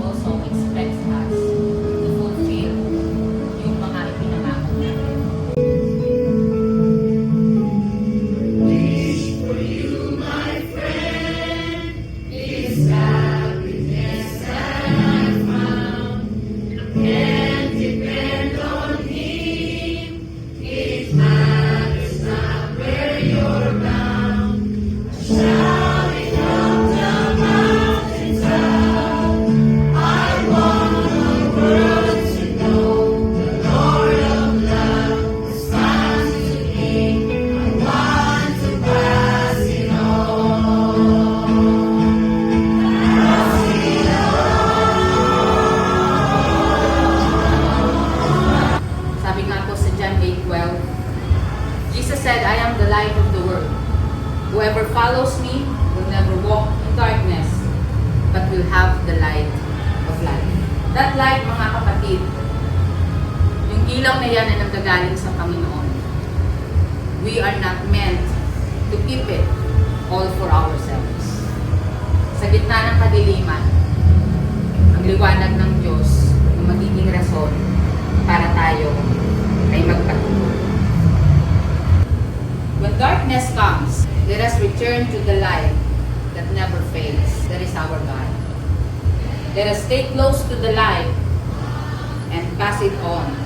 also expects us to fulfill yung mga ipinangako natin. Sabi nga po sa John 8:12, Jesus said, I am the light of the world. Whoever follows me will never walk in darkness, but will have the light of life. That light, mga kapatid, yung ilaw na yan ay nanggagaling sa Panginoon. We are not meant to keep it all for ourselves. Sa gitna ng kadiliman, ang liwanag ng Diyos ang magiging rason para tayo ay magpatuloy. When darkness comes, let us return to the light that never fades. That is our God. Let us stay close to the light and pass it on